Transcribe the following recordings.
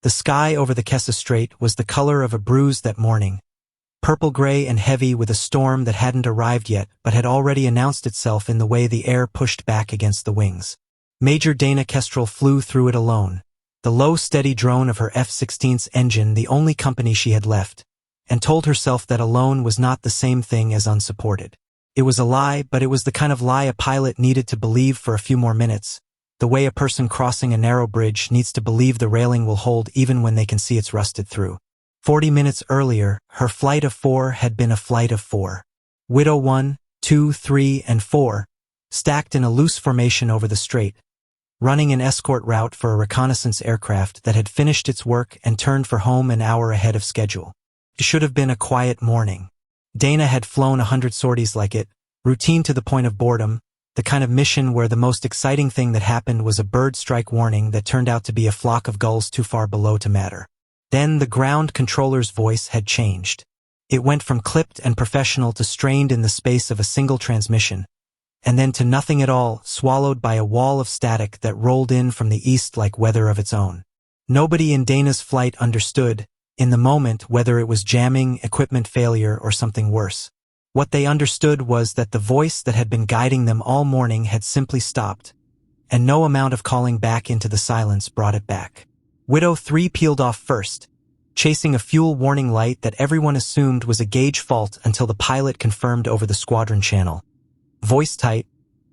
The sky over the Kessa Strait was the color of a bruise that morning, purple-gray and heavy with a storm that hadn't arrived yet but had already announced itself in the way the air pushed back against the wings. Major Dana Kestrel flew through it alone, the low, steady drone of her F-16's engine the only company she had left, and told herself that alone was not the same thing as unsupported. It was a lie, but it was the kind of lie a pilot needed to believe for a few more minutes, the way a person crossing a narrow bridge needs to believe the railing will hold even when they can see it's rusted through. 40 minutes earlier, her flight of 4 had been a flight of 4. Widow 1, 2, 3, and 4, stacked in a loose formation over the strait, running an escort route for a reconnaissance aircraft that had finished its work and turned for home an hour ahead of schedule. It should have been a quiet morning. Dana had flown 100 sorties like it, routine to the point of boredom, the kind of mission where the most exciting thing that happened was a bird strike warning that turned out to be a flock of gulls too far below to matter. Then the ground controller's voice had changed. It went from clipped and professional to strained in the space of a single transmission, and then to nothing at all, swallowed by a wall of static that rolled in from the east like weather of its own. Nobody in Dana's flight understood, in the moment, whether it was jamming, equipment failure, or something worse. What they understood was that the voice that had been guiding them all morning had simply stopped, and no amount of calling back into the silence brought it back. Widow 3 peeled off first, chasing a fuel warning light that everyone assumed was a gauge fault until the pilot confirmed over the Squadron channel, voice tight,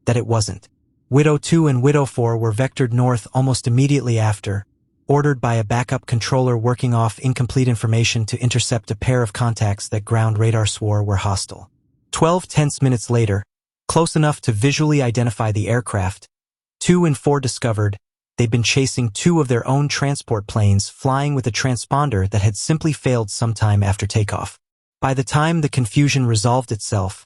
that it wasn't. Widow 2 and Widow 4 were vectored north almost immediately after, ordered by a backup controller working off incomplete information to intercept a pair of contacts that ground radar swore were hostile. 12 tense minutes later, close enough to visually identify the aircraft, 2 and 4 discovered they'd been chasing 2 of their own transport planes flying with a transponder that had simply failed sometime after takeoff. By the time the confusion resolved itself,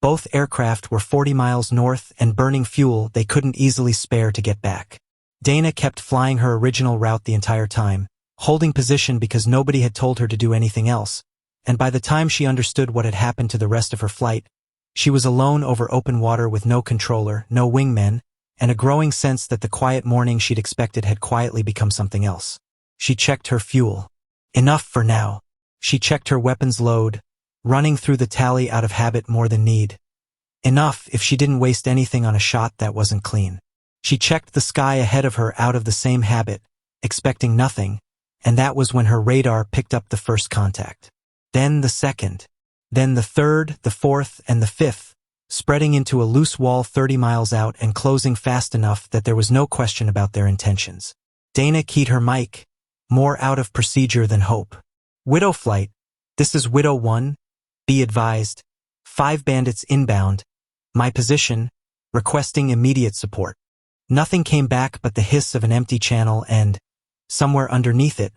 both aircraft were 40 miles north and burning fuel they couldn't easily spare to get back. Dana kept flying her original route the entire time, holding position because nobody had told her to do anything else, and by the time she understood what had happened to the rest of her flight, she was alone over open water with no controller, no wingmen, and a growing sense that the quiet morning she'd expected had quietly become something else. She checked her fuel. Enough for now. She checked her weapons load, running through the tally out of habit more than need. Enough if she didn't waste anything on a shot that wasn't clean. She checked the sky ahead of her out of the same habit, expecting nothing, and that was when her radar picked up the first contact. Then the second. Then the third, the fourth, and the fifth, spreading into a loose wall 30 miles out and closing fast enough that there was no question about their intentions. Dana keyed her mic, more out of procedure than hope. Widow flight, this is Widow 1, be advised. 5 bandits inbound, my position, requesting immediate support. Nothing came back but the hiss of an empty channel and, somewhere underneath it,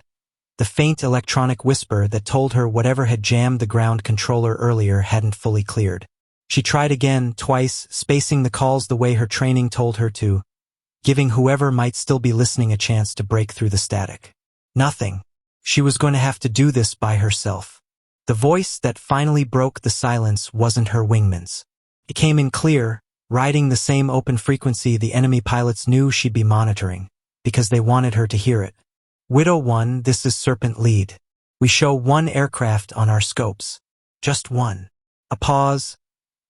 the faint electronic whisper that told her whatever had jammed the ground controller earlier hadn't fully cleared. She tried again, twice, spacing the calls the way her training told her to, giving whoever might still be listening a chance to break through the static. Nothing. She was going to have to do this by herself. The voice that finally broke the silence wasn't her wingman's. It came in clear, riding the same open frequency the enemy pilots knew she'd be monitoring, because they wanted her to hear it. Widow 1, this is Serpent Lead. We show 1 aircraft on our scopes. Just 1. A pause,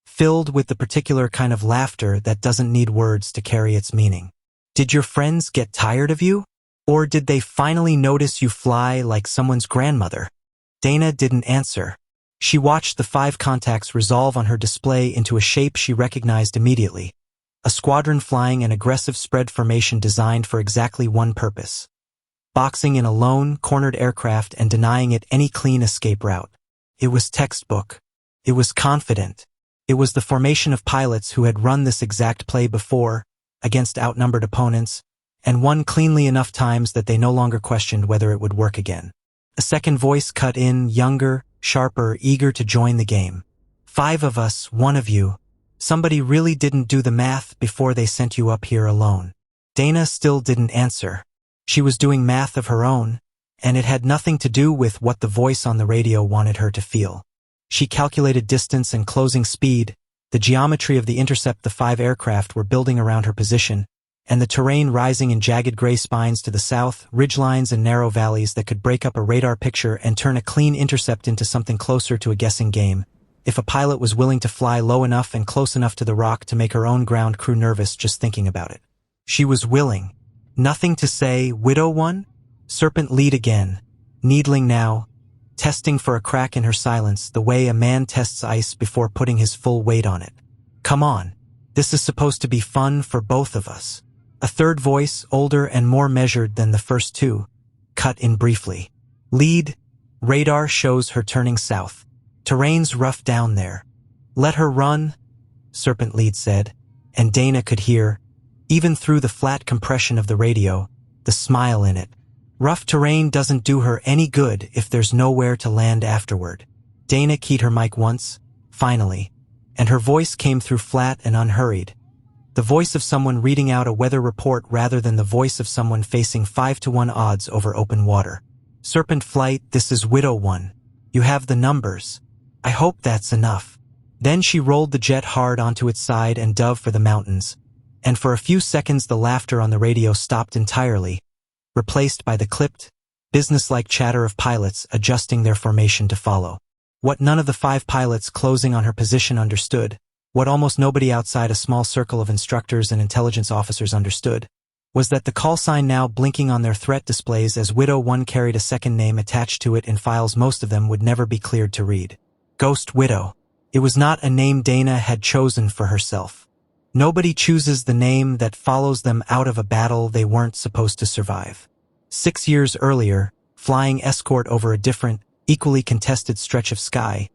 filled with the particular kind of laughter that doesn't need words to carry its meaning. Did your friends get tired of you? Or did they finally notice you fly like someone's grandmother? Dana didn't answer. She watched the 5 contacts resolve on her display into a shape she recognized immediately. A squadron flying an aggressive spread formation designed for exactly one purpose. Boxing in a lone, cornered aircraft and denying it any clean escape route. It was textbook. It was confident. It was the formation of pilots who had run this exact play before, against outnumbered opponents, and won cleanly enough times that they no longer questioned whether it would work again. A second voice cut in, younger, sharper, eager to join the game. 5 of us, 1 of you. Somebody really didn't do the math before they sent you up here alone. Dana still didn't answer. She was doing math of her own, and it had nothing to do with what the voice on the radio wanted her to feel. She calculated distance and closing speed, the geometry of the intercept the 5 aircraft were building around her position, and the terrain rising in jagged gray spines to the south, ridgelines and narrow valleys that could break up a radar picture and turn a clean intercept into something closer to a guessing game, if a pilot was willing to fly low enough and close enough to the rock to make her own ground crew nervous just thinking about it. She was willing. Nothing to say, Widow One? Serpent lead again, needling now, testing for a crack in her silence the way a man tests ice before putting his full weight on it. Come on, this is supposed to be fun for both of us. A third voice, older and more measured than the first two, cut in briefly. Lead, radar shows her turning south. Terrain's rough down there. Let her run, Serpent lead said, and Dana could hear, even through the flat compression of the radio, the smile in it. Rough terrain doesn't do her any good if there's nowhere to land afterward. Dana keyed her mic once, finally, and her voice came through flat and unhurried. The voice of someone reading out a weather report rather than the voice of someone facing 5-to-1 odds over open water. Serpent Flight, this is Widow One. You have the numbers. I hope that's enough. Then she rolled the jet hard onto its side and dove for the mountains, and for a few seconds the laughter on the radio stopped entirely, replaced by the clipped, businesslike chatter of pilots adjusting their formation to follow. What none of the 5 pilots closing on her position understood, what almost nobody outside a small circle of instructors and intelligence officers understood, was that the call sign now blinking on their threat displays as Widow One carried a second name attached to it in files most of them would never be cleared to read. Ghost Widow. It was not a name Dana had chosen for herself. Nobody chooses the name that follows them out of a battle they weren't supposed to survive. 6 years earlier, flying escort over a different, equally contested stretch of sky,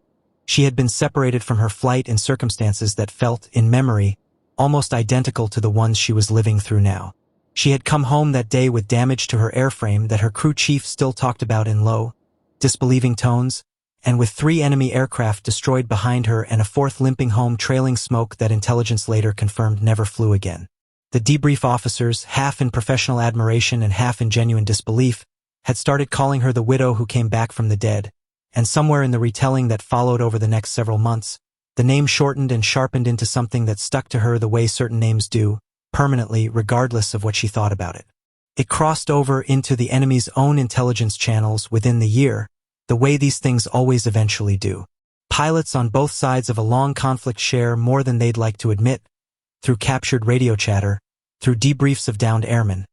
she had been separated from her flight in circumstances that felt, in memory, almost identical to the ones she was living through now. She had come home that day with damage to her airframe that her crew chief still talked about in low, disbelieving tones, and with 3 enemy aircraft destroyed behind her and a 4th limping home trailing smoke that intelligence later confirmed never flew again. The debrief officers, half in professional admiration and half in genuine disbelief, had started calling her the widow who came back from the dead, and somewhere in the retelling that followed over the next several months, the name shortened and sharpened into something that stuck to her the way certain names do, permanently, regardless of what she thought about it. It crossed over into the enemy's own intelligence channels within the year, the way these things always eventually do. Pilots on both sides of a long conflict share more than they'd like to admit, through captured radio chatter, through debriefs of downed airmen,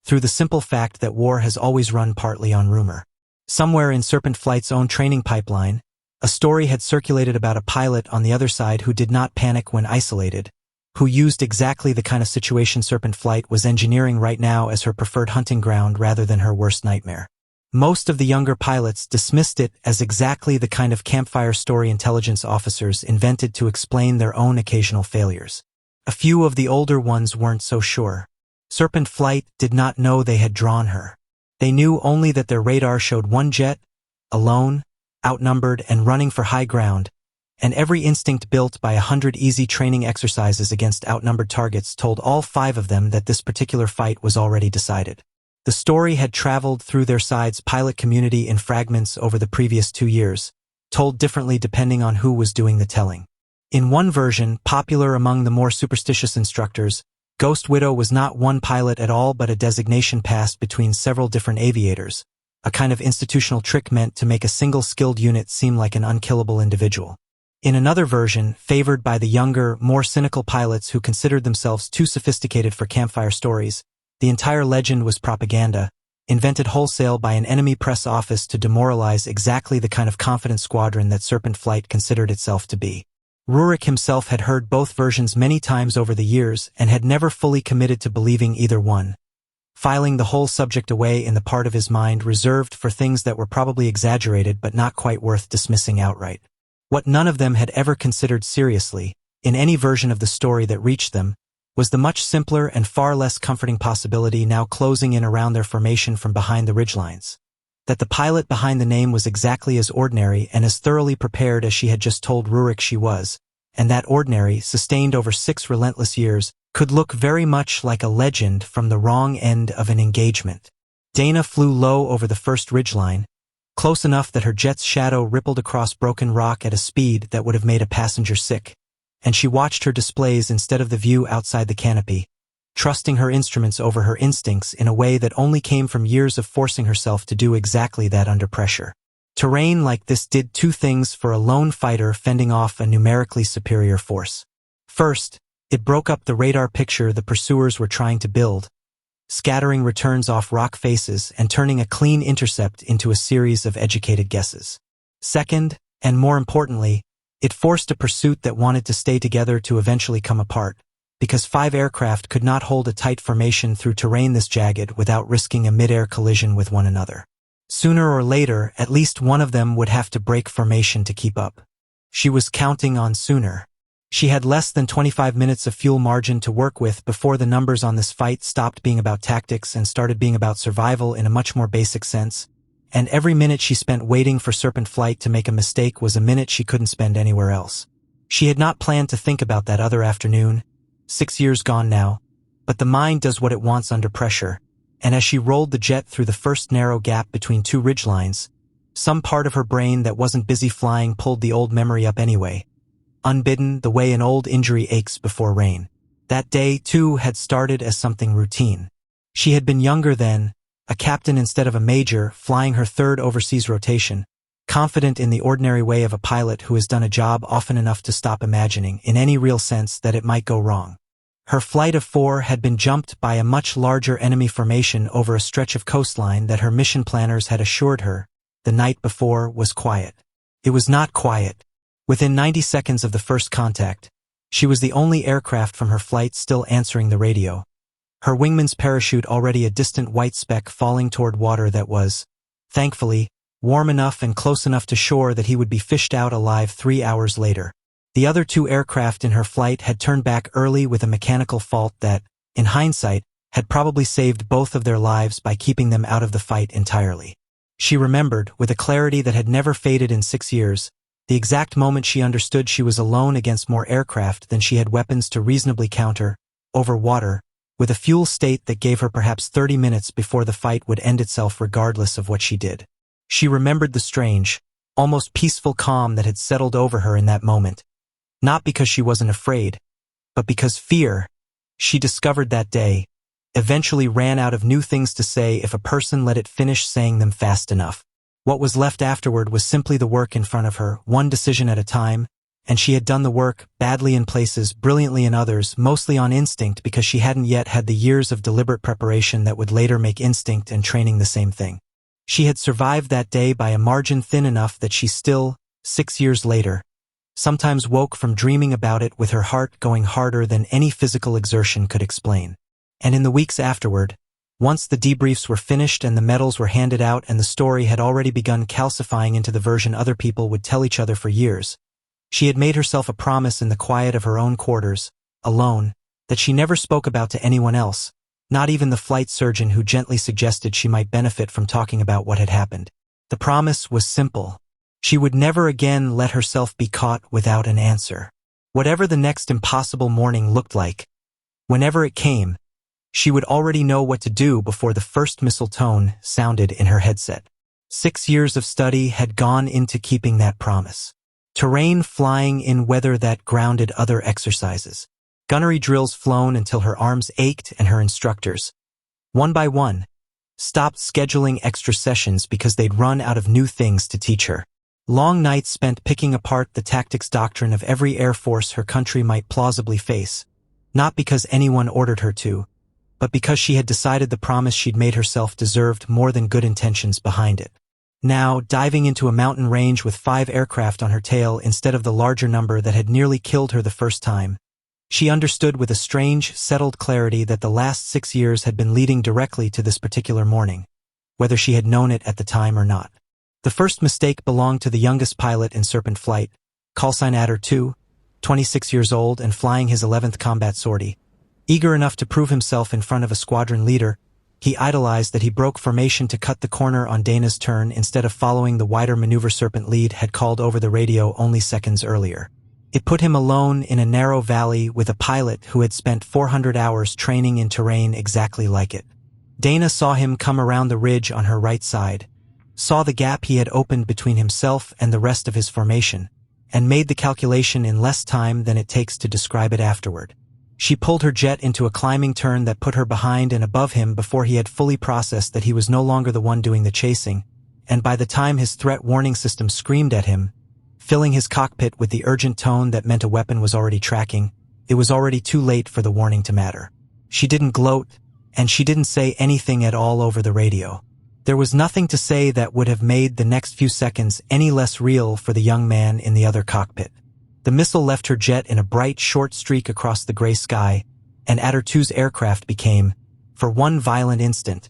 through the simple fact that war has always run partly on rumor. Somewhere in Serpent Flight's own training pipeline, a story had circulated about a pilot on the other side who did not panic when isolated, who used exactly the kind of situation Serpent Flight was engineering right now as her preferred hunting ground rather than her worst nightmare. Most of the younger pilots dismissed it as exactly the kind of campfire story intelligence officers invented to explain their own occasional failures. A few of the older ones weren't so sure. Serpent Flight did not know they had drawn her. They knew only that their radar showed 1 jet, alone, outnumbered and running for high ground, and every instinct built by 100 easy training exercises against outnumbered targets told all 5 of them that this particular fight was already decided. The story had traveled through their side's pilot community in fragments over the previous 2 years, told differently depending on who was doing the telling. In one version, popular among the more superstitious instructors, Ghost Widow was not one pilot at all but a designation passed between several different aviators, a kind of institutional trick meant to make a single skilled unit seem like an unkillable individual. In another version, favored by the younger, more cynical pilots who considered themselves too sophisticated for campfire stories, the entire legend was propaganda, invented wholesale by an enemy press office to demoralize exactly the kind of confident squadron that Serpent Flight considered itself to be. Rurik himself had heard both versions many times over the years and had never fully committed to believing either one, filing the whole subject away in the part of his mind reserved for things that were probably exaggerated but not quite worth dismissing outright. What none of them had ever considered seriously, in any version of the story that reached them, was the much simpler and far less comforting possibility now closing in around their formation from behind the ridgelines. That the pilot behind the name was exactly as ordinary and as thoroughly prepared as she had just told Rurik she was, and that ordinary, sustained over 6 relentless years, could look very much like a legend from the wrong end of an engagement. Dana flew low over the first ridgeline, close enough that her jet's shadow rippled across broken rock at a speed that would have made a passenger sick, and she watched her displays instead of the view outside the canopy, trusting her instruments over her instincts in a way that only came from years of forcing herself to do exactly that under pressure. Terrain like this did two things for a lone fighter fending off a numerically superior force. First, it broke up the radar picture the pursuers were trying to build, scattering returns off rock faces and turning a clean intercept into a series of educated guesses. Second, and more importantly, it forced a pursuit that wanted to stay together to eventually come apart, because 5 aircraft could not hold a tight formation through terrain this jagged without risking a mid-air collision with one another. Sooner or later, at least one of them would have to break formation to keep up. She was counting on sooner. She had less than 25 minutes of fuel margin to work with before the numbers on this fight stopped being about tactics and started being about survival in a much more basic sense, and every minute she spent waiting for Serpent Flight to make a mistake was a minute she couldn't spend anywhere else. She had not planned to think about that other afternoon, 6 years gone now, but the mind does what it wants under pressure, and as she rolled the jet through the first narrow gap between two ridgelines, some part of her brain that wasn't busy flying pulled the old memory up anyway, unbidden the way an old injury aches before rain. That day, too, had started as something routine. She had been younger then, a captain instead of a major, flying her 3rd overseas rotation, confident in the ordinary way of a pilot who has done a job often enough to stop imagining, in any real sense, that it might go wrong. Her flight of 4 had been jumped by a much larger enemy formation over a stretch of coastline that her mission planners had assured her, the night before, was quiet. It was not quiet. Within 90 seconds of the first contact, she was the only aircraft from her flight still answering the radio, her wingman's parachute already a distant white speck falling toward water that was, thankfully, warm enough and close enough to shore that he would be fished out alive 3 hours later. The other 2 aircraft in her flight had turned back early with a mechanical fault that, in hindsight, had probably saved both of their lives by keeping them out of the fight entirely. She remembered, with a clarity that had never faded in 6 years, the exact moment she understood she was alone against more aircraft than she had weapons to reasonably counter, over water, with a fuel state that gave her perhaps 30 minutes before the fight would end itself regardless of what she did. She remembered the strange, almost peaceful calm that had settled over her in that moment, not because she wasn't afraid, but because fear, she discovered that day, eventually ran out of new things to say if a person let it finish saying them fast enough. What was left afterward was simply the work in front of her, one decision at a time, and she had done the work, badly in places, brilliantly in others, mostly on instinct because she hadn't yet had the years of deliberate preparation that would later make instinct and training the same thing. She had survived that day by a margin thin enough that she still, 6 years later, sometimes woke from dreaming about it with her heart going harder than any physical exertion could explain. And in the weeks afterward, once the debriefs were finished and the medals were handed out and the story had already begun calcifying into the version other people would tell each other for years, she had made herself a promise in the quiet of her own quarters, alone, that she never spoke about to anyone else, not even the flight surgeon who gently suggested she might benefit from talking about what had happened. The promise was simple. She would never again let herself be caught without an answer. Whatever the next impossible morning looked like, whenever it came, she would already know what to do before the first missile tone sounded in her headset. 6 years of study had gone into keeping that promise. Terrain flying in weather that grounded other exercises. Gunnery drills flown until her arms ached and her instructors, one by one, stopped scheduling extra sessions because they'd run out of new things to teach her. Long nights spent picking apart the tactics doctrine of every air force her country might plausibly face, not because anyone ordered her to, but because she had decided the promise she'd made herself deserved more than good intentions behind it. Now, diving into a mountain range with 5 aircraft on her tail instead of the larger number that had nearly killed her the first time, she understood with a strange, settled clarity that the last 6 years had been leading directly to this particular morning, whether she had known it at the time or not. The first mistake belonged to the youngest pilot in Serpent Flight, callsign Adder 2, 26 years old and flying his 11th combat sortie. Eager enough to prove himself in front of a squadron leader, he idolized that he broke formation to cut the corner on Dana's turn instead of following the wider maneuver Serpent lead had called over the radio only seconds earlier. It put him alone in a narrow valley with a pilot who had spent 400 hours training in terrain exactly like it. Dana saw him come around the ridge on her right side, saw the gap he had opened between himself and the rest of his formation, and made the calculation in less time than it takes to describe it afterward. She pulled her jet into a climbing turn that put her behind and above him before he had fully processed that he was no longer the one doing the chasing, and by the time his threat warning system screamed at him, filling his cockpit with the urgent tone that meant a weapon was already tracking, it was already too late for the warning to matter. She didn't gloat, and she didn't say anything at all over the radio. There was nothing to say that would have made the next few seconds any less real for the young man in the other cockpit. The missile left her jet in a bright, short streak across the gray sky, and Atter-2's aircraft became, for one violent instant,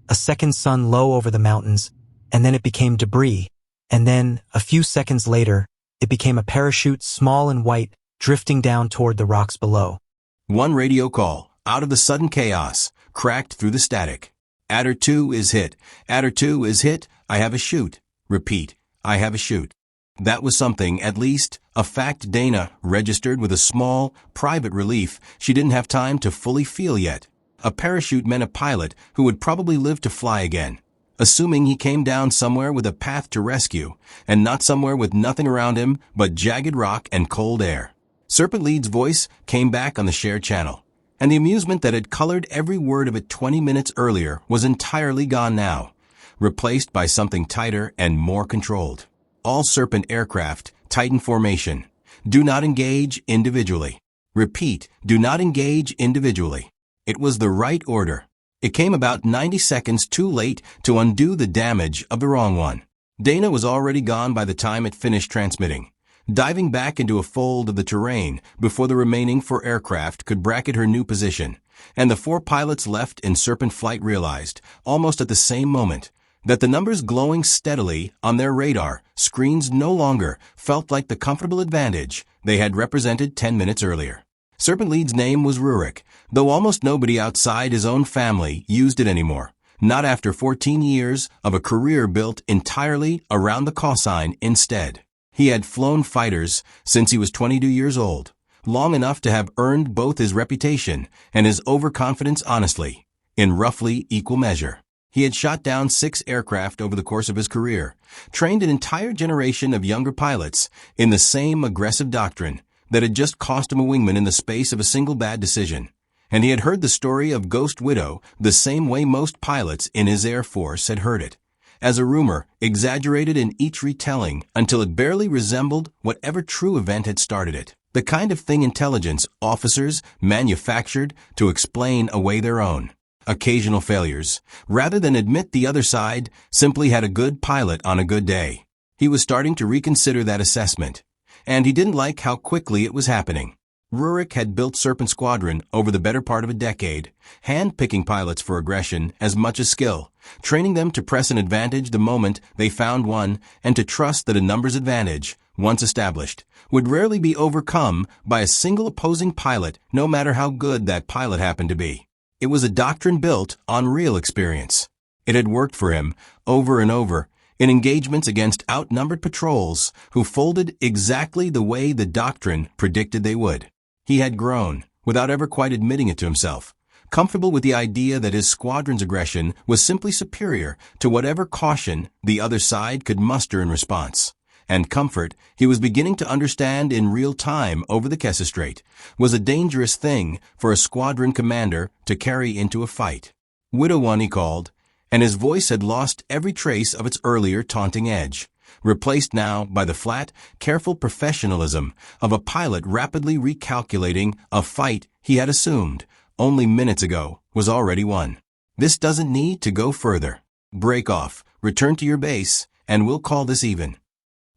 a second sun low over the mountains, and then it became debris, and then, a few seconds later, it became a parachute small and white, drifting down toward the rocks below. One radio call, out of the sudden chaos, cracked through the static. Atter-2 is hit. Atter-2 is hit. I have a shoot. Repeat. I have a shoot. That was something, at least, a fact Dana registered with a small, private relief she didn't have time to fully feel yet. A parachute meant a pilot who would probably live to fly again, assuming he came down somewhere with a path to rescue, and not somewhere with nothing around him but jagged rock and cold air. Serpent Lead's voice came back on the shared channel, and the amusement that had colored every word of it 20 minutes earlier was entirely gone now, replaced by something tighter and more controlled. All Serpent aircraft, Titan formation. Do not engage individually. Repeat, do not engage individually. It was the right order. It came about 90 seconds too late to undo the damage of the wrong one. Dana was already gone by the time it finished transmitting, diving back into a fold of the terrain before the remaining 4 aircraft could bracket her new position, and the 4 pilots left in Serpent flight realized, almost at the same moment, that the numbers glowing steadily on their radar screens no longer felt like the comfortable advantage they had represented 10 minutes earlier. Serpent Lead's name was Rurik, though almost nobody outside his own family used it anymore, not after 14 years of a career built entirely around the call sign instead. He had flown fighters since he was 22 years old, long enough to have earned both his reputation and his overconfidence honestly, in roughly equal measure. He had shot down 6 aircraft over the course of his career, trained an entire generation of younger pilots in the same aggressive doctrine that had just cost him a wingman in the space of a single bad decision. And he had heard the story of Ghost Widow the same way most pilots in his Air Force had heard it, as a rumor exaggerated in each retelling until it barely resembled whatever true event had started it. The kind of thing intelligence officers manufactured to explain away their own occasional failures, rather than admit the other side simply had a good pilot on a good day. He was starting to reconsider that assessment, and he didn't like how quickly it was happening. Rurik had built Serpent Squadron over the better part of a decade, hand-picking pilots for aggression as much as skill, training them to press an advantage the moment they found one and to trust that a numbers advantage, once established, would rarely be overcome by a single opposing pilot no matter how good that pilot happened to be. It was a doctrine built on real experience. It had worked for him over and over in engagements against outnumbered patrols who folded exactly the way the doctrine predicted they would. He had grown, without ever quite admitting it to himself, comfortable with the idea that his squadron's aggression was simply superior to whatever caution the other side could muster in response. And comfort, he was beginning to understand in real time over the Kessa Strait, was a dangerous thing for a squadron commander to carry into a fight. Widow One he called, and his voice had lost every trace of its earlier taunting edge, replaced now by the flat, careful professionalism of a pilot rapidly recalculating a fight he had assumed, only minutes ago, was already won. This doesn't need to go further. Break off, return to your base, and we'll call this even.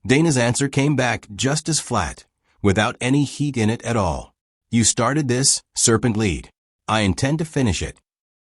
Dana's answer came back just as flat, without any heat in it at all. You started this, Serpent Lead. I intend to finish it.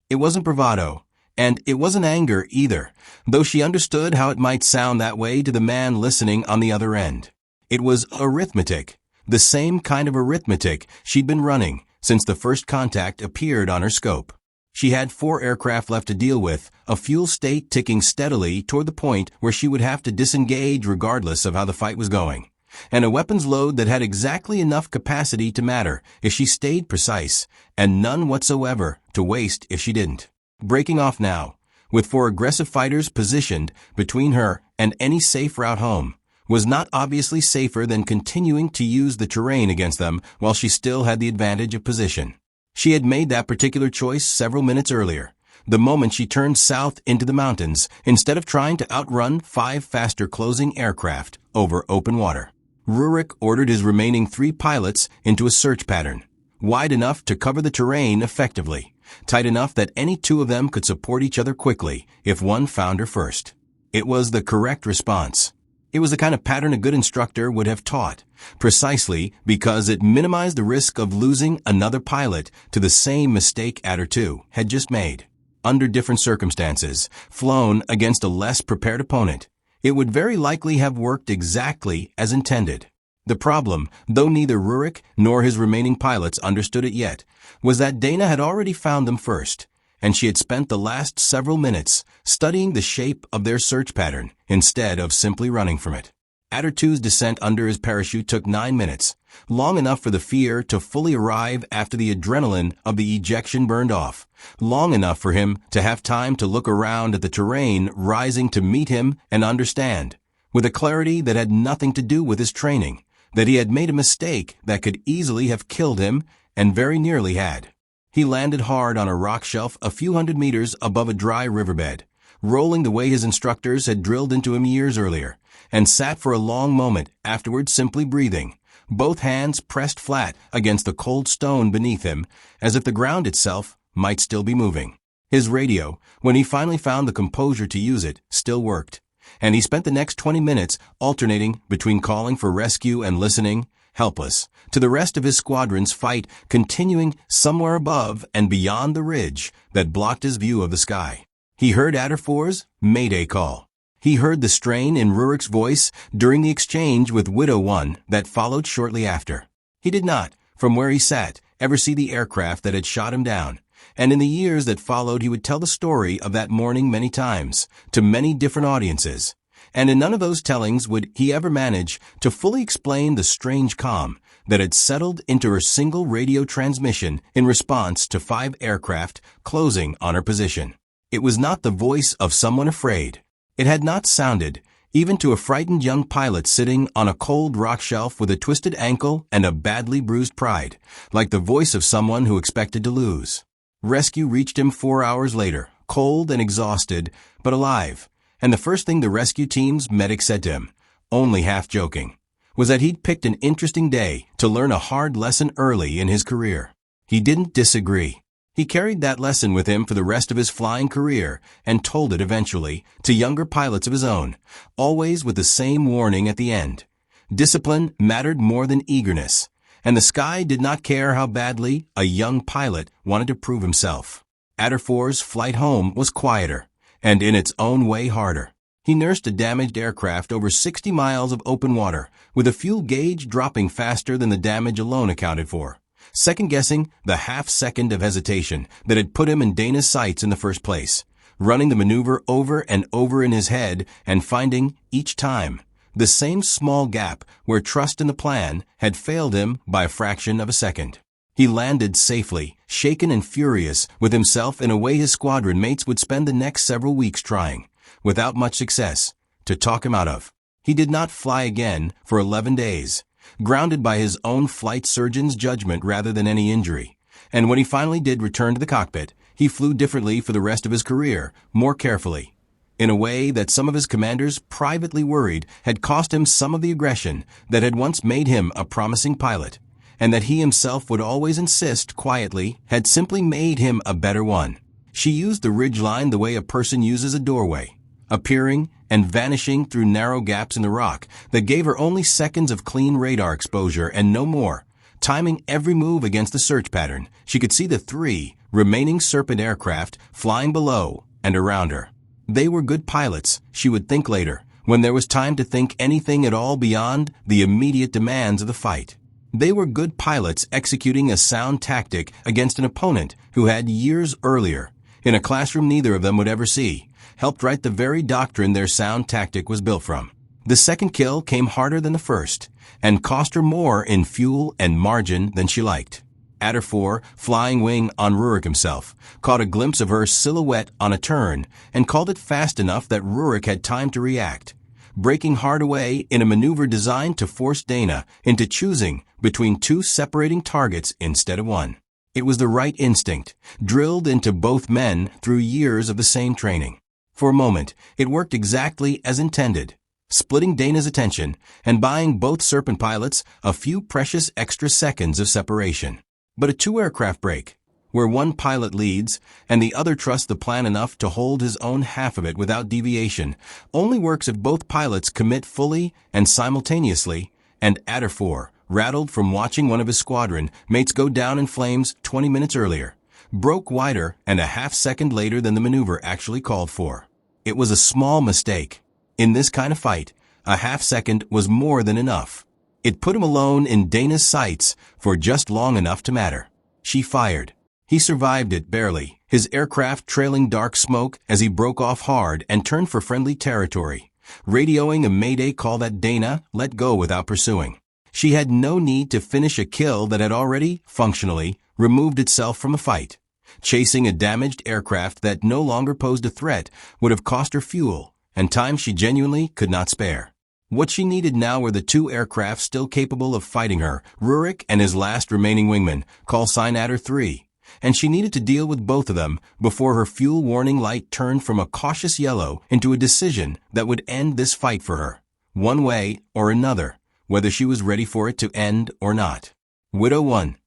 It wasn't bravado, and it wasn't anger either, though she understood how it might sound that way to the man listening on the other end. It was arithmetic, the same kind of arithmetic she'd been running since the first contact appeared on her scope. She had 4 aircraft left to deal with, a fuel state ticking steadily toward the point where she would have to disengage regardless of how the fight was going, and a weapons load that had exactly enough capacity to matter if she stayed precise, and none whatsoever to waste if she didn't. Breaking off now, with 4 aggressive fighters positioned between her and any safe route home, was not obviously safer than continuing to use the terrain against them while she still had the advantage of position. She had made that particular choice several minutes earlier, the moment she turned south into the mountains instead of trying to outrun 5 faster closing aircraft over open water. Rurik ordered his remaining 3 pilots into a search pattern, wide enough to cover the terrain effectively, tight enough that any 2 of them could support each other quickly if one found her first. It was the correct response. It was the kind of pattern a good instructor would have taught, precisely because it minimized the risk of losing another pilot to the same mistake Adder 2 had just made. Under different circumstances, flown against a less prepared opponent, it would very likely have worked exactly as intended. The problem, though neither Rurik nor his remaining pilots understood it yet, was that Dana had already found them first, and she had spent the last several minutes studying the shape of their search pattern instead of simply running from it. Adder 2's descent under his parachute took 9 minutes, long enough for the fear to fully arrive after the adrenaline of the ejection burned off, long enough for him to have time to look around at the terrain rising to meet him and understand, with a clarity that had nothing to do with his training, that he had made a mistake that could easily have killed him and very nearly had. He landed hard on a rock shelf a few hundred meters above a dry riverbed, rolling the way his instructors had drilled into him years earlier, and sat for a long moment afterward simply breathing, both hands pressed flat against the cold stone beneath him, as if the ground itself might still be moving. His radio, when he finally found the composure to use it, still worked, and he spent the next 20 minutes alternating between calling for rescue and listening, helpless, to the rest of his squadron's fight continuing somewhere above and beyond the ridge that blocked his view of the sky. He heard Adder 4's Mayday call. He heard the strain in Rurik's voice during the exchange with Widow 1 that followed shortly after. He did not, from where he sat, ever see the aircraft that had shot him down, and in the years that followed he would tell the story of that morning many times, to many different audiences, and in none of those tellings would he ever manage to fully explain the strange calm that had settled into her single radio transmission in response to 5 aircraft closing on her position. It was not the voice of someone afraid. It had not sounded, even to a frightened young pilot sitting on a cold rock shelf with a twisted ankle and a badly bruised pride, like the voice of someone who expected to lose. Rescue reached him 4 hours later, cold and exhausted, but alive, and the first thing the rescue team's medic said to him, only half joking, was that he'd picked an interesting day to learn a hard lesson early in his career. He didn't disagree. He carried that lesson with him for the rest of his flying career and told it eventually to younger pilots of his own, always with the same warning at the end. Discipline mattered more than eagerness, and the sky did not care how badly a young pilot wanted to prove himself. Adder 4's flight home was quieter, and in its own way harder. He nursed a damaged aircraft over 60 miles of open water, with a fuel gauge dropping faster than the damage alone accounted for, second-guessing the half-second of hesitation that had put him in Dana's sights in the first place, running the maneuver over and over in his head and finding, each time, the same small gap where trust in the plan had failed him by a fraction of a second. He landed safely, shaken and furious with himself in a way his squadron mates would spend the next several weeks trying, without much success, to talk him out of. He did not fly again for 11 days, grounded by his own flight surgeon's judgment rather than any injury. And when he finally did return to the cockpit, he flew differently for the rest of his career, more carefully, in a way that some of his commanders privately worried had cost him some of the aggression that had once made him a promising pilot, and that he himself would always insist quietly had simply made him a better one. She used the ridgeline the way a person uses a doorway, appearing and vanishing through narrow gaps in the rock that gave her only seconds of clean radar exposure and no more. Timing every move against the search pattern, she could see the 3 remaining Serpent aircraft flying below and around her. They were good pilots, she would think later, when there was time to think anything at all beyond the immediate demands of the fight. They were good pilots executing a sound tactic against an opponent who had years earlier, in a classroom neither of them would ever see, helped write the very doctrine their sound tactic was built from. The second kill came harder than the first, and cost her more in fuel and margin than she liked. Adder 4, flying wing on Rurik himself, caught a glimpse of her silhouette on a turn and called it fast enough that Rurik had time to react. breaking hard away in a maneuver designed to force Dana into choosing between two separating targets instead of one. It was the right instinct, drilled into both men through years of the same training. For a moment, it worked exactly as intended, splitting Dana's attention and buying both Serpent pilots a few precious extra seconds of separation. But a two-aircraft break, where one pilot leads and the other trusts the plan enough to hold his own half of it without deviation, only works if both pilots commit fully and simultaneously, and Adder 4, rattled from watching one of his squadron mates go down in flames 20 minutes earlier, broke wider and a half-second later than the maneuver actually called for. It was a small mistake. In this kind of fight, a half-second was more than enough. It put him alone in Dana's sights for just long enough to matter. She fired. He survived it barely, his aircraft trailing dark smoke as he broke off hard and turned for friendly territory, radioing a mayday call that Dana let go without pursuing. She had no need to finish a kill that had already, functionally, removed itself from the fight. Chasing a damaged aircraft that no longer posed a threat would have cost her fuel and time she genuinely could not spare. What she needed now were the two aircraft still capable of fighting her, Rurik and his last remaining wingman, call sign Adder 3, and she needed to deal with both of them before her fuel warning light turned from a cautious yellow into a decision that would end this fight for her, one way or another, whether she was ready for it to end or not. Widow 1.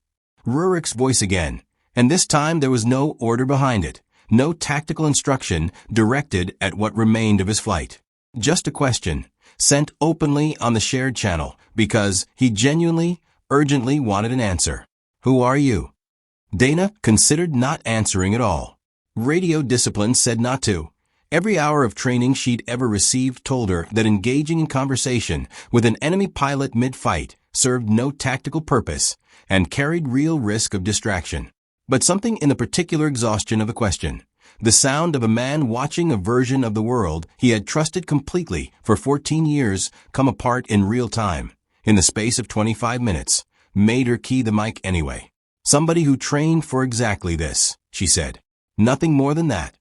Rurik's voice again, and this time there was no order behind it, no tactical instruction directed at what remained of his flight. Just a question, sent openly on the shared channel, because he genuinely, urgently wanted an answer. Who are you? Dana considered not answering at all. Radio discipline said not to. Every hour of training she'd ever received told her that engaging in conversation with an enemy pilot mid-fight served no tactical purpose and carried real risk of distraction. But something in the particular exhaustion of the question, the sound of a man watching a version of the world he had trusted completely for 14 years come apart in real time, in the space of 25 minutes, made her key the mic anyway. Somebody who trained for exactly this, she said. Nothing more than that.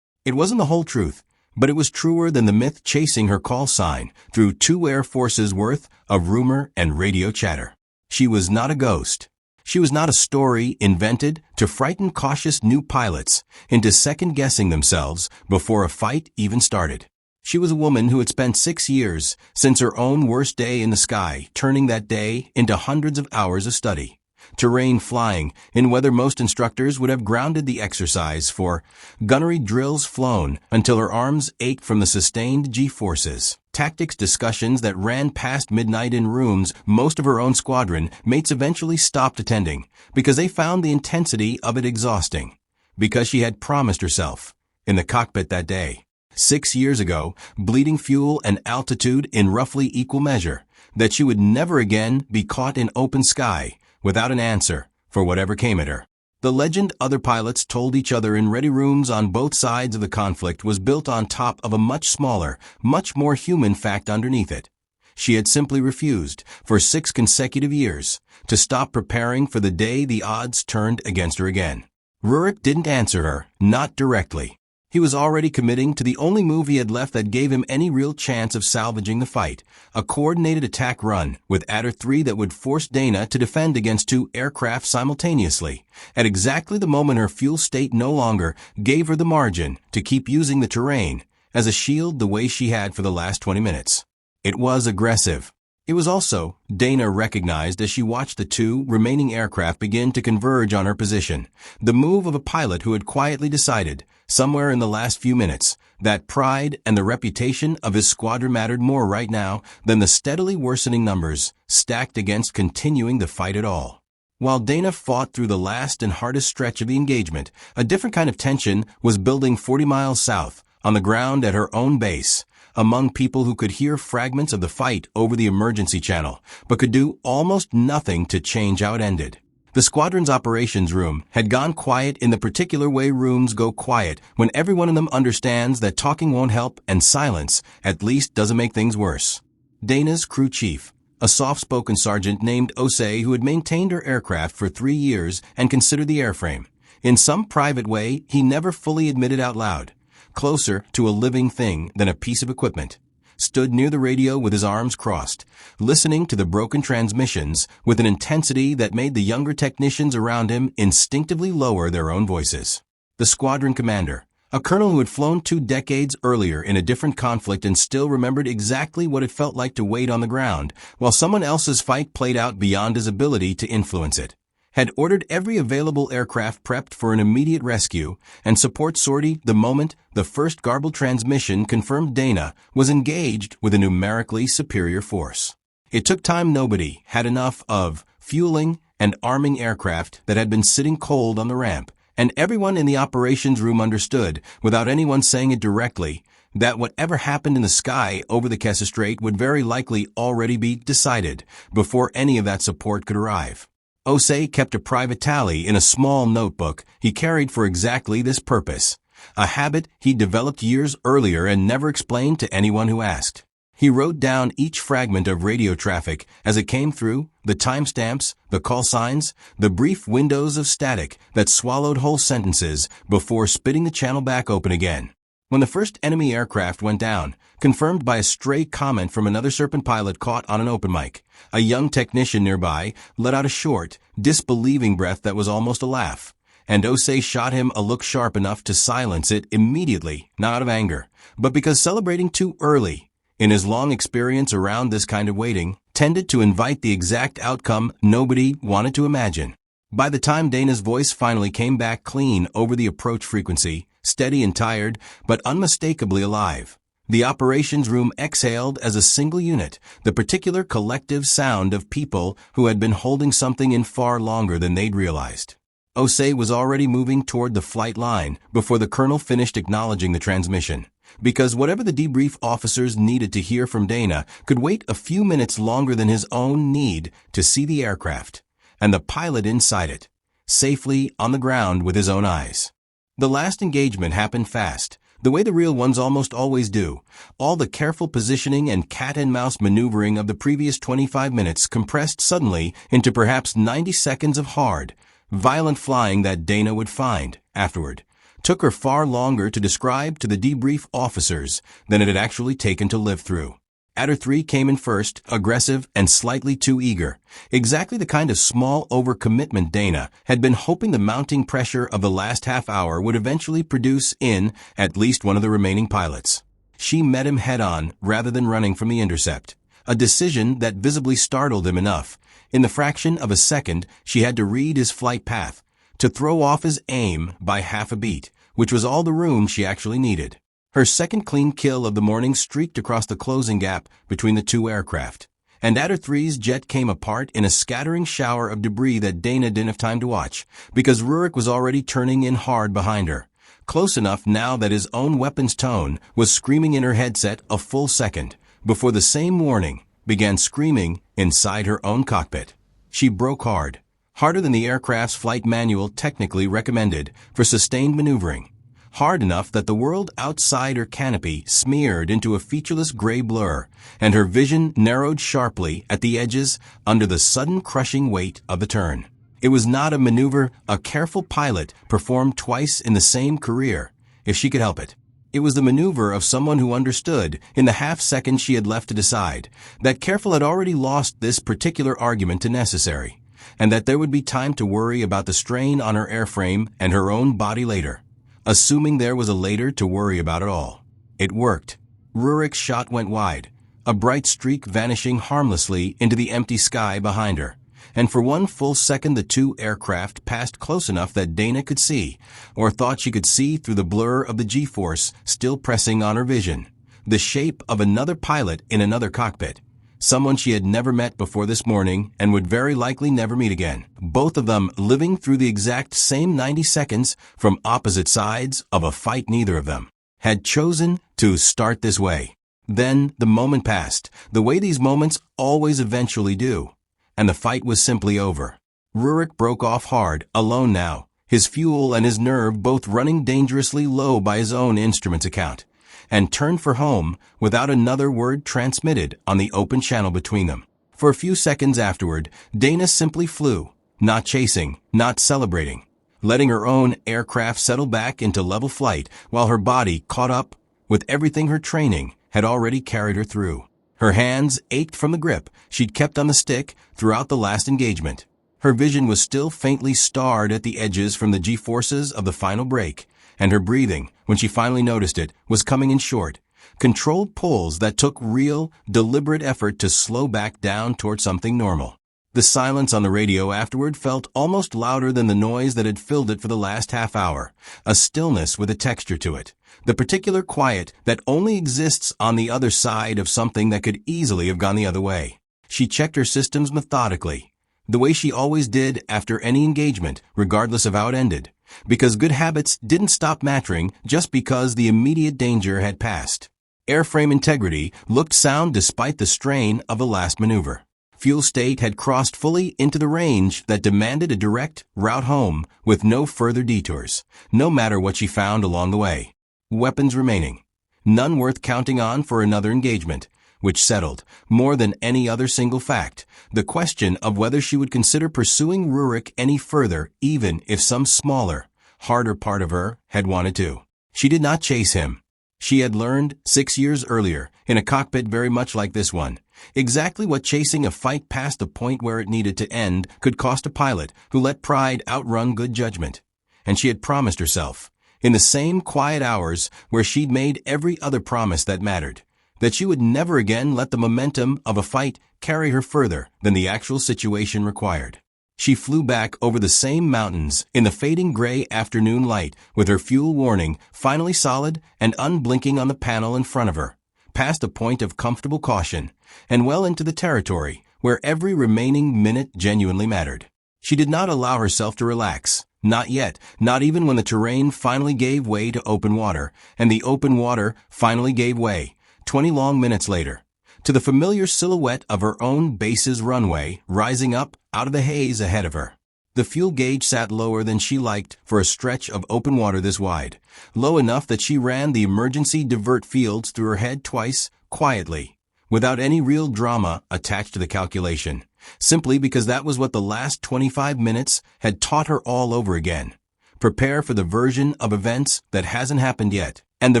It wasn't the whole truth, but it was truer than the myth chasing her call sign through 2 Air Forces worth of rumor and radio chatter. She was not a ghost. She was not a story invented to frighten cautious new pilots into second-guessing themselves before a fight even started. She was a woman who had spent 6 years since her own worst day in the sky, turning that day into hundreds of hours of study. Terrain flying in weather most instructors would have grounded the exercise for, gunnery drills flown until her arms ached from the sustained G-forces, tactics discussions that ran past midnight in rooms most of her own squadron mates eventually stopped attending because they found the intensity of it exhausting, because she had promised herself, in the cockpit that day, 6 years ago, bleeding fuel and altitude in roughly equal measure, that she would never again be caught in open sky without an answer for whatever came at her. The legend other pilots told each other in ready rooms on both sides of the conflict was built on top of a much smaller, much more human fact underneath it. She had simply refused, for 6 consecutive years, to stop preparing for the day the odds turned against her again. Rurik didn't answer her, not directly. He was already committing to the only move he had left that gave him any real chance of salvaging the fight, a coordinated attack run with Adder 3 that would force Dana to defend against 2 aircraft simultaneously, at exactly the moment her fuel state no longer gave her the margin to keep using the terrain as a shield the way she had for the last 20 minutes. It was aggressive. It was also, Dana recognized as she watched the 2 remaining aircraft begin to converge on her position, the move of a pilot who had quietly decided, somewhere in the last few minutes, that pride and the reputation of his squadron mattered more right now than the steadily worsening numbers stacked against continuing the fight at all. While Dana fought through the last and hardest stretch of the engagement, a different kind of tension was building 40 miles south, on the ground at her own base, among people who could hear fragments of the fight over the emergency channel, but could do almost nothing to change how it ended. The squadron's operations room had gone quiet in the particular way rooms go quiet when everyone in them understands that talking won't help and silence, at least, doesn't make things worse. Dana's crew chief, a soft-spoken sergeant named Osei who had maintained her aircraft for 3 years and considered the airframe, in some private way he never fully admitted out loud, closer to a living thing than a piece of equipment, stood near the radio with his arms crossed, listening to the broken transmissions with an intensity that made the younger technicians around him instinctively lower their own voices. The squadron commander, a colonel who had flown 2 decades earlier in a different conflict and still remembered exactly what it felt like to wait on the ground, while someone else's fight played out beyond his ability to influence it, had ordered every available aircraft prepped for an immediate rescue and support sortie the moment the first garbled transmission confirmed Dana was engaged with a numerically superior force. It took time. Nobody had enough of fueling and arming aircraft that had been sitting cold on the ramp, and everyone in the operations room understood, without anyone saying it directly, that whatever happened in the sky over the Kessa Strait would very likely already be decided before any of that support could arrive. Osei kept a private tally in a small notebook he carried for exactly this purpose, a habit he developed years earlier and never explained to anyone who asked. He wrote down each fragment of radio traffic as it came through, the timestamps, the call signs, the brief windows of static that swallowed whole sentences before spitting the channel back open again. When the first enemy aircraft went down, confirmed by a stray comment from another Serpent pilot caught on an open mic, a young technician nearby let out a short, disbelieving breath that was almost a laugh, and Osei shot him a look sharp enough to silence it immediately, not out of anger, but because celebrating too early, in his long experience around this kind of waiting, tended to invite the exact outcome nobody wanted to imagine. By the time Dana's voice finally came back clean over the approach frequency, steady and tired, but unmistakably alive, the operations room exhaled as a single unit, the particular collective sound of people who had been holding something in far longer than they'd realized. Osei was already moving toward the flight line before the colonel finished acknowledging the transmission, because whatever the debrief officers needed to hear from Dana could wait a few minutes longer than his own need to see the aircraft, and the pilot inside it, safely on the ground with his own eyes. The last engagement happened fast, the way the real ones almost always do. All the careful positioning and cat-and-mouse maneuvering of the previous 25 minutes compressed suddenly into perhaps 90 seconds of hard, violent flying that Dana would find, afterward, took her far longer to describe to the debrief officers than it had actually taken to live through. Adder 3 came in first, aggressive and slightly too eager, exactly the kind of small overcommitment Dana had been hoping the mounting pressure of the last half hour would eventually produce in at least one of the remaining pilots. She met him head-on rather than running from the intercept, a decision that visibly startled him enough. In the fraction of a second, she had to read his flight path, to throw off his aim by half a beat, which was all the room she actually needed. Her second clean kill of the morning streaked across the closing gap between the two aircraft, and Adder 3's jet came apart in a scattering shower of debris that Dana didn't have time to watch, because Rurik was already turning in hard behind her, close enough now that his own weapon's tone was screaming in her headset a full second before the same warning began screaming inside her own cockpit. She broke hard, harder than the aircraft's flight manual technically recommended for sustained maneuvering, hard enough that the world outside her canopy smeared into a featureless gray blur, and her vision narrowed sharply at the edges under the sudden crushing weight of the turn. It was not a maneuver a careful pilot performed twice in the same career, if she could help it. It was the maneuver of someone who understood, in the half second she had left to decide, that Careful had already lost this particular argument to Necessary, and that there would be time to worry about the strain on her airframe and her own body later, assuming there was a later to worry about at all. It worked. Rurik's shot went wide, a bright streak vanishing harmlessly into the empty sky behind her, and for one full second the two aircraft passed close enough that Dana could see, or thought she could see through the blur of the G-force still pressing on her vision, the shape of another pilot in another cockpit, someone she had never met before this morning and would very likely never meet again, both of them living through the exact same 90 seconds from opposite sides of a fight neither of them had chosen to start this way. Then the moment passed, the way these moments always eventually do, and the fight was simply over. Rurik broke off hard, alone now, his fuel and his nerve both running dangerously low by his own instrument's account, and turned for home without another word transmitted on the open channel between them. For a few seconds afterward, Dana simply flew, not chasing, not celebrating, letting her own aircraft settle back into level flight while her body caught up with everything her training had already carried her through. Her hands ached from the grip she'd kept on the stick throughout the last engagement. Her vision was still faintly starred at the edges from the G-forces of the final break, and her breathing, when she finally noticed it, was coming in short, controlled pulls that took real, deliberate effort to slow back down toward something normal. The silence on the radio afterward felt almost louder than the noise that had filled it for the last half hour, a stillness with a texture to it, the particular quiet that only exists on the other side of something that could easily have gone the other way. She checked her systems methodically, the way she always did after any engagement, regardless of how it ended, because good habits didn't stop mattering just because the immediate danger had passed. Airframe integrity looked sound despite the strain of the last maneuver. Fuel state had crossed fully into the range that demanded a direct route home with no further detours, no matter what she found along the way. Weapons remaining, none worth counting on for another engagement, which settled, more than any other single fact, the question of whether she would consider pursuing Rurik any further, even if some smaller, harder part of her had wanted to. She did not chase him. She had learned 6 years earlier, in a cockpit very much like this one, exactly what chasing a fight past the point where it needed to end could cost a pilot who let pride outrun good judgment. And she had promised herself, in the same quiet hours where she'd made every other promise that mattered, that she would never again let the momentum of a fight carry her further than the actual situation required. She flew back over the same mountains in the fading gray afternoon light with her fuel warning finally solid and unblinking on the panel in front of her, past a point of comfortable caution, and well into the territory where every remaining minute genuinely mattered. She did not allow herself to relax, not yet, not even when the terrain finally gave way to open water, and the open water finally gave way, 20 long minutes later, to the familiar silhouette of her own base's runway rising up out of the haze ahead of her. The fuel gauge sat lower than she liked for a stretch of open water this wide, low enough that she ran the emergency divert fields through her head twice, quietly, without any real drama attached to the calculation, simply because that was what the last 25 minutes had taught her all over again. Prepare for the version of events that hasn't happened yet, and the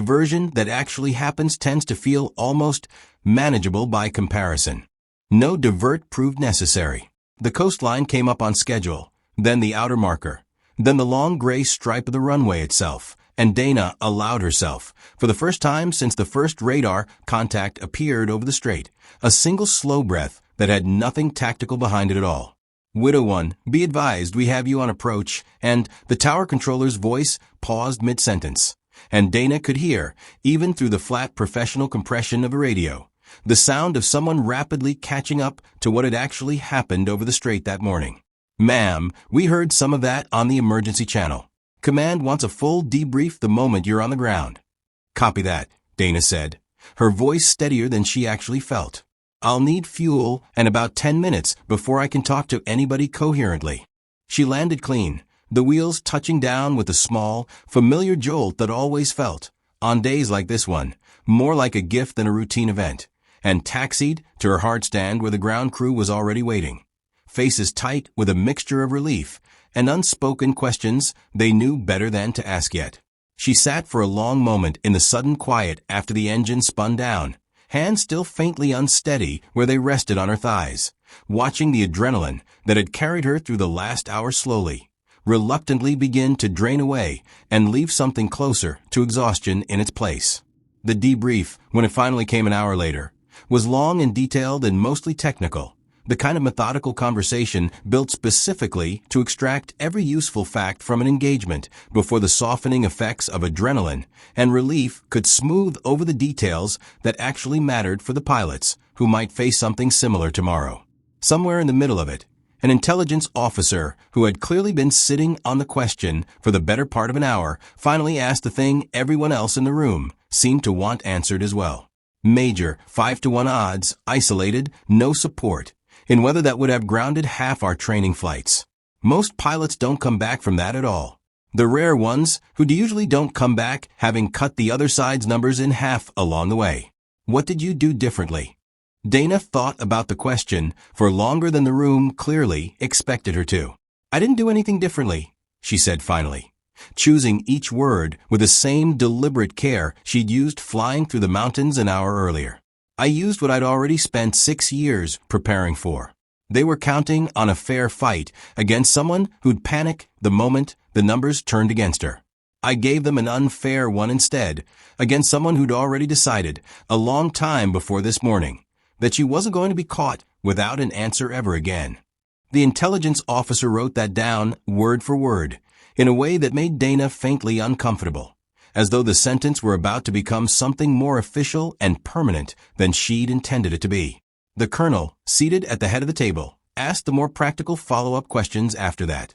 version that actually happens tends to feel almost manageable by comparison. No divert proved necessary. The coastline came up on schedule, then the outer marker, then the long gray stripe of the runway itself, and Dana allowed herself, for the first time since the first radar contact appeared over the strait, a single slow breath that had nothing tactical behind it at all. Widow One, be advised we have you on approach, and the tower controller's voice paused mid-sentence, and Dana could hear, even through the flat professional compression of a radio, the sound of someone rapidly catching up to what had actually happened over the strait that morning. Ma'am, we heard some of that on the emergency channel. Command wants a full debrief the moment you're on the ground. Copy that, Dana said, her voice steadier than she actually felt. I'll need fuel and about 10 minutes before I can talk to anybody coherently. She landed clean, the wheels touching down with a small, familiar jolt that always felt, on days like this one, more like a gift than a routine event, and taxied to her hard stand where the ground crew was already waiting. Faces tight with a mixture of relief and unspoken questions they knew better than to ask yet. She sat for a long moment in the sudden quiet after the engine spun down, hands still faintly unsteady where they rested on her thighs, watching the adrenaline that had carried her through the last hour slowly, reluctantly begin to drain away and leave something closer to exhaustion in its place. The debrief, when it finally came an hour later, was long and detailed and mostly technical, the kind of methodical conversation built specifically to extract every useful fact from an engagement before the softening effects of adrenaline and relief could smooth over the details that actually mattered for the pilots who might face something similar tomorrow. Somewhere in the middle of it, an intelligence officer who had clearly been sitting on the question for the better part of an hour finally asked the thing everyone else in the room seemed to want answered as well. Major 5-to-1 odds, isolated, no support, in whether that would have grounded half our training flights. Most pilots don't come back from that at all. The rare ones who usually don't come back having cut the other side's numbers in half along the way. What did you do differently? Dana thought about the question for longer than the room clearly expected her to. I didn't do anything differently, she said finally. choosing each word with the same deliberate care she'd used flying through the mountains an hour earlier. I used what I'd already spent 6 years preparing for. They were counting on a fair fight against someone who'd panic the moment the numbers turned against her. I gave them an unfair one instead, against someone who'd already decided, a long time before this morning, that she wasn't going to be caught without an answer ever again. The intelligence officer wrote that down word for word, in a way that made Dana faintly uncomfortable, as though the sentence were about to become something more official and permanent than she'd intended it to be. The colonel, seated at the head of the table, asked the more practical follow-up questions after that.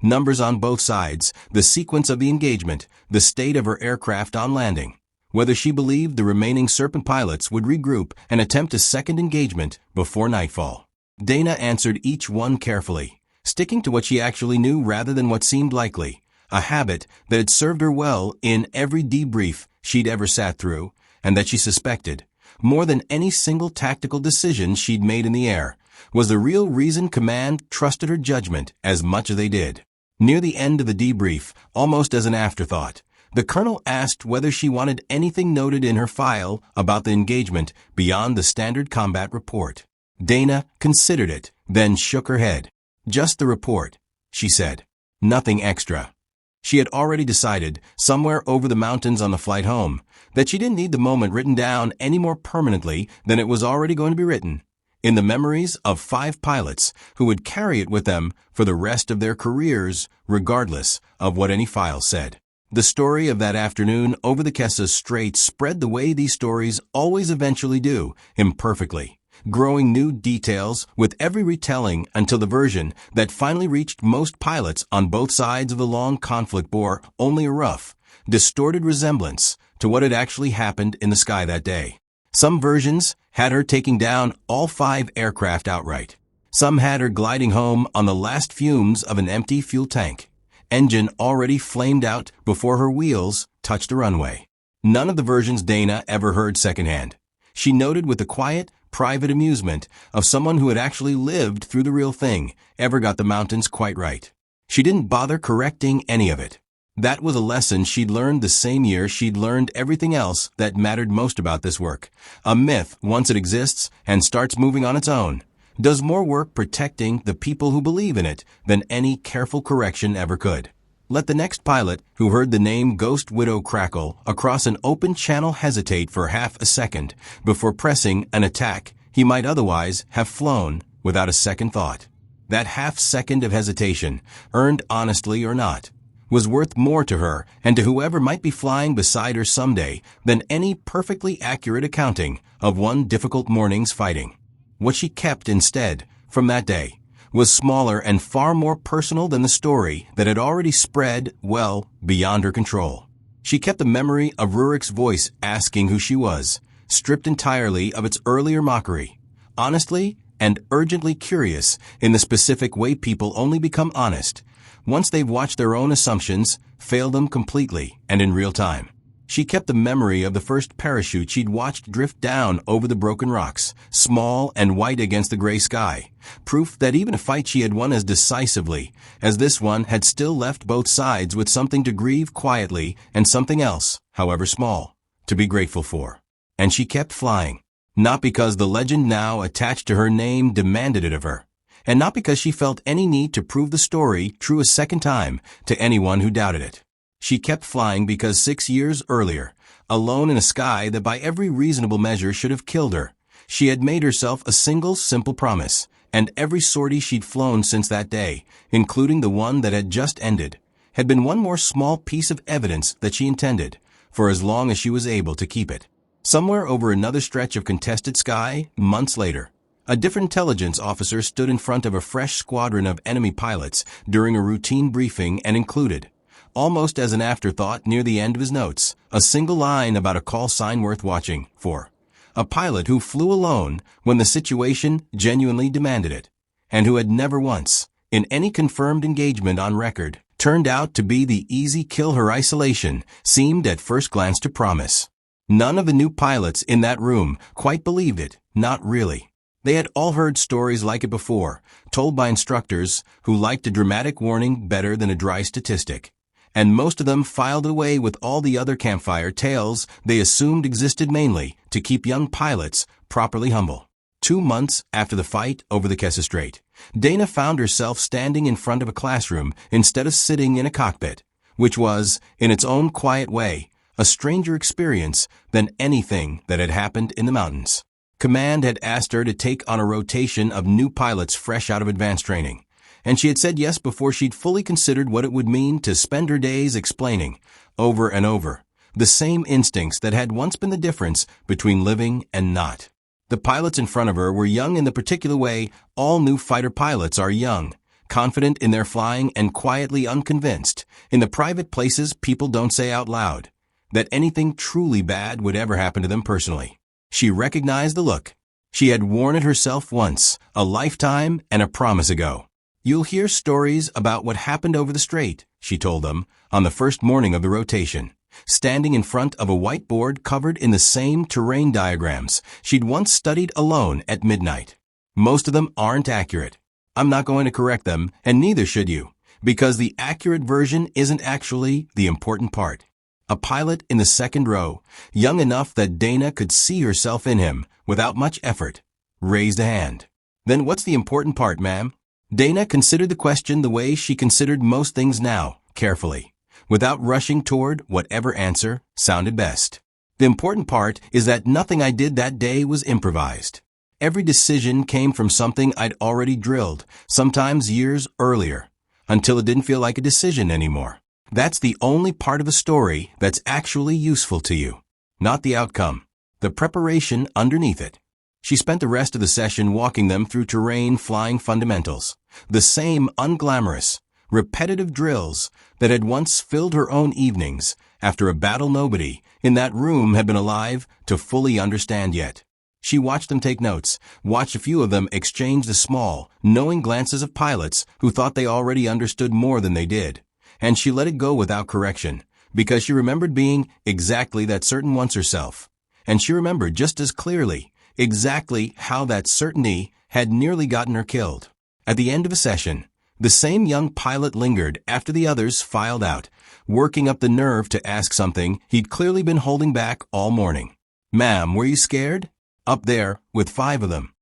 Numbers on both sides, the sequence of the engagement, the state of her aircraft on landing, whether she believed the remaining Serpent pilots would regroup and attempt a second engagement before nightfall. Dana answered each one carefully, sticking to what she actually knew rather than what seemed likely, a habit that had served her well in every debrief she'd ever sat through, and that she suspected, more than any single tactical decision she'd made in the air, was the real reason command trusted her judgment as much as they did. Near the end of the debrief, almost as an afterthought, the colonel asked whether she wanted anything noted in her file about the engagement beyond the standard combat report. Dana considered it, then shook her head. "Just the report," she said. "Nothing extra." She had already decided, somewhere over the mountains on the flight home, that she didn't need the moment written down any more permanently than it was already going to be written, in the memories of 5 pilots who would carry it with them for the rest of their careers, regardless of what any file said. The story of that afternoon over the Kessa Strait spread the way these stories always eventually do, imperfectly, growing new details with every retelling until the version that finally reached most pilots on both sides of the long conflict bore only a rough, distorted resemblance to what had actually happened in the sky that day. Some versions had her taking down all 5 aircraft outright. Some had her gliding home on the last fumes of an empty fuel tank, engine already flamed out before her wheels touched the runway. None of the versions Dana ever heard secondhand. She noted with the quiet, private amusement of someone who had actually lived through the real thing, ever got the mountains quite right. She didn't bother correcting any of it. That was a lesson she'd learned the same year she'd learned everything else that mattered most about this work. A myth, once it exists and starts moving on its own, does more work protecting the people who believe in it than any careful correction ever could. Let the next pilot who heard the name Ghost Widow crackle across an open channel hesitate for half a second before pressing an attack he might otherwise have flown without a second thought. That half second of hesitation, earned honestly or not, was worth more to her and to whoever might be flying beside her someday than any perfectly accurate accounting of one difficult morning's fighting. What she kept instead, from that day, was smaller and far more personal than the story that had already spread well beyond her control. She kept the memory of Rurik's voice asking who she was, stripped entirely of its earlier mockery, honestly and urgently curious in the specific way people only become honest once they've watched their own assumptions fail them completely and in real time. She kept the memory of the first parachute she'd watched drift down over the broken rocks, small and white against the gray sky, proof that even a fight she had won as decisively as this one had still left both sides with something to grieve quietly and something else, however small, to be grateful for. And she kept flying, not because the legend now attached to her name demanded it of her, and not because she felt any need to prove the story true a second time to anyone who doubted it. She kept flying because 6 years earlier, alone in a sky that by every reasonable measure should have killed her, she had made herself a single simple promise, and every sortie she'd flown since that day, including the one that had just ended, had been one more small piece of evidence that she intended, for as long as she was able to keep it. Somewhere over another stretch of contested sky, months later, a different intelligence officer stood in front of a fresh squadron of enemy pilots during a routine briefing and included, almost as an afterthought near the end of his notes, a single line about a call sign worth watching for. A pilot who flew alone when the situation genuinely demanded it, and who had never once, in any confirmed engagement on record, turned out to be the easy kill her isolation seemed at first glance to promise. None of the new pilots in that room quite believed it, not really. They had all heard stories like it before, told by instructors who liked a dramatic warning better than a dry statistic. and most of them filed away with all the other campfire tales they assumed existed mainly to keep young pilots properly humble. 2 months after the fight over the Kessa Strait, Dana found herself standing in front of a classroom instead of sitting in a cockpit, which was, in its own quiet way, a stranger experience than anything that had happened in the mountains. Command had asked her to take on a rotation of new pilots fresh out of advanced training, and she had said yes before she'd fully considered what it would mean to spend her days explaining, over and over, the same instincts that had once been the difference between living and not. The pilots in front of her were young in the particular way all new fighter pilots are young, confident in their flying and quietly unconvinced, in the private places people don't say out loud, that anything truly bad would ever happen to them personally. She recognized the look. She had worn it herself once, a lifetime and a promise ago. "You'll hear stories about what happened over the strait," she told them, on the first morning of the rotation, standing in front of a whiteboard covered in the same terrain diagrams she'd once studied alone at midnight. "Most of them aren't accurate. I'm not going to correct them, and neither should you, because the accurate version isn't actually the important part." A pilot in the second row, young enough that Dana could see herself in him without much effort, raised a hand. "Then what's the important part, ma'am?" Dana considered the question the way she considered most things now, carefully, without rushing toward whatever answer sounded best. "The important part is that nothing I did that day was improvised. Every decision came from something I'd already drilled, sometimes years earlier, until it didn't feel like a decision anymore. That's the only part of a story that's actually useful to you, not the outcome, the preparation underneath it." She spent the rest of the session walking them through terrain flying fundamentals, the same unglamorous, repetitive drills that had once filled her own evenings after a battle nobody in that room had been alive to fully understand yet. She watched them take notes, watched a few of them exchange the small, knowing glances of pilots who thought they already understood more than they did, and she let it go without correction, because she remembered being exactly that certain once herself, and she remembered just as clearly exactly how that certainty had nearly gotten her killed. At the end of a session, the same young pilot lingered after the others filed out, working up the nerve to ask something he'd clearly been holding back all morning. "Ma'am, were you scared?" "Up there, with 5 of them."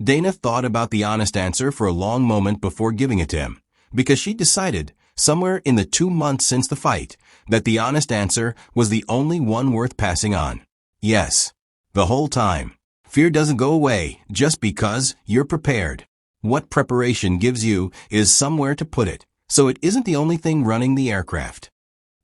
Dana thought about the honest answer for a long moment before giving it to him, because she decided, somewhere in the 2 months since the fight, that the honest answer was the only one worth passing on. "Yes." The whole time. Fear doesn't go away just because you're prepared. What preparation gives you is somewhere to put it, so it isn't the only thing running the aircraft.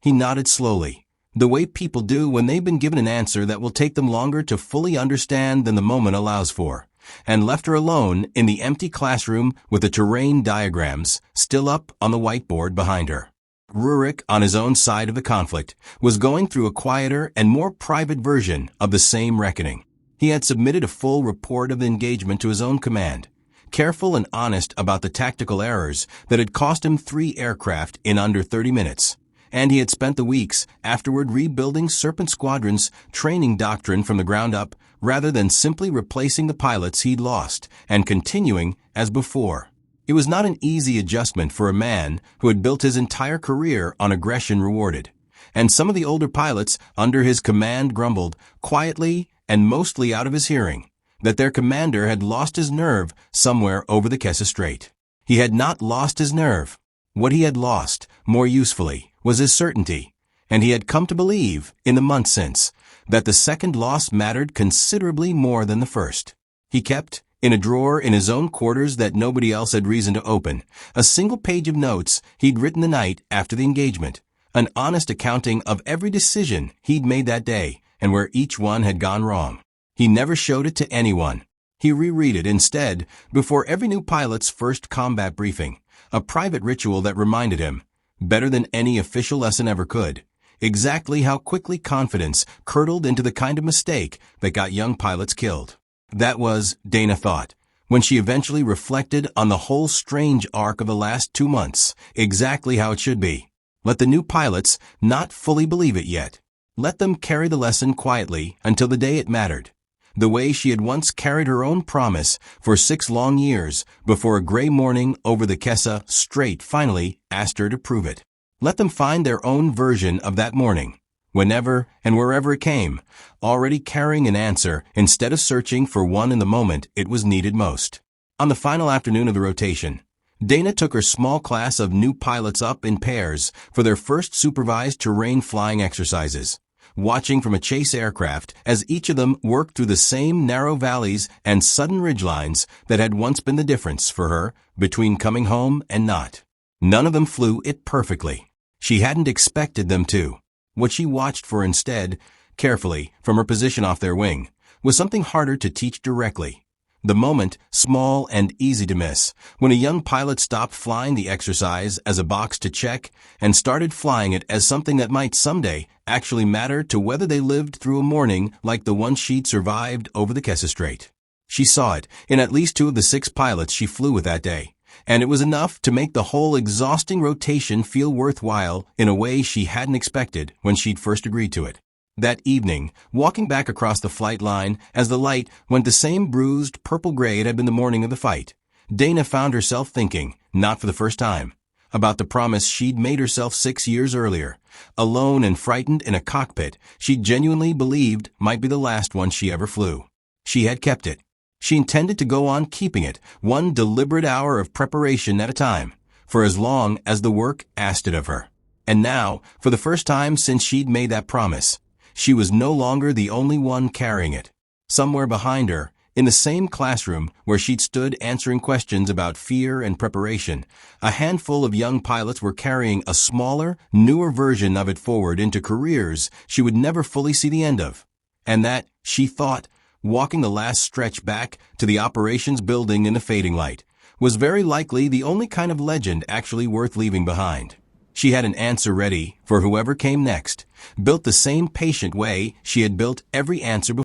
He nodded slowly, the way people do when they've been given an answer that will take them longer to fully understand than the moment allows for, and left her alone in the empty classroom with the terrain diagrams still up on the whiteboard behind her. Rurik, on his own side of the conflict, was going through a quieter and more private version of the same reckoning. He had submitted a full report of the engagement to his own command, careful and honest about the tactical errors that had cost him 3 aircraft in under 30 minutes, and he had spent the weeks afterward rebuilding Serpent Squadron's training doctrine from the ground up rather than simply replacing the pilots he'd lost and continuing as before. It was not an easy adjustment for a man who had built his entire career on aggression rewarded, and some of the older pilots under his command grumbled, quietly and mostly out of his hearing, that their commander had lost his nerve somewhere over the Kessa Strait. He had not lost his nerve. What he had lost, more usefully, was his certainty, and he had come to believe, in the months since, that the second loss mattered considerably more than the first. He kept, in a drawer in his own quarters that nobody else had reason to open, a single page of notes he'd written the night after the engagement, an honest accounting of every decision he'd made that day and where each one had gone wrong. He never showed it to anyone. He reread it instead before every new pilot's first combat briefing, a private ritual that reminded him, better than any official lesson ever could, exactly how quickly confidence curdled into the kind of mistake that got young pilots killed. That was, Dana thought, when she eventually reflected on the whole strange arc of the last 2 months, exactly how it should be. Let the new pilots not fully believe it yet. Let them carry the lesson quietly until the day it mattered, the way she had once carried her own promise for 6 long years before a gray morning over the Kessa Strait finally asked her to prove it. Let them find their own version of that morning, whenever and wherever it came, already carrying an answer instead of searching for one in the moment it was needed most. On the final afternoon of the rotation, Dana took her small class of new pilots up in pairs for their first supervised terrain flying exercises, watching from a chase aircraft as each of them worked through the same narrow valleys and sudden ridgelines that had once been the difference for her between coming home and not. None of them flew it perfectly. She hadn't expected them to. What she watched for instead, carefully, from her position off their wing, was something harder to teach directly. The moment, small and easy to miss, when a young pilot stopped flying the exercise as a box to check and started flying it as something that might someday actually matter to whether they lived through a morning like the one she'd survived over the Kessa Strait. She saw it in at least 2 of the 6 pilots she flew with that day, and it was enough to make the whole exhausting rotation feel worthwhile in a way she hadn't expected when she'd first agreed to it. That evening, walking back across the flight line as the light went the same bruised purple-gray it had been the morning of the fight, Dana found herself thinking, not for the first time, about the promise she'd made herself 6 years earlier, alone and frightened in a cockpit she genuinely believed might be the last one she ever flew. She had kept it. She intended to go on keeping it, one deliberate hour of preparation at a time, for as long as the work asked it of her. And now, for the first time since she'd made that promise, she was no longer the only one carrying it. Somewhere behind her, in the same classroom where she'd stood answering questions about fear and preparation, a handful of young pilots were carrying a smaller, newer version of it forward into careers she would never fully see the end of. And that, she thought, walking the last stretch back to the operations building in the fading light, was very likely the only kind of legend actually worth leaving behind. She had an answer ready for whoever came next, built the same patient way she had built every answer before.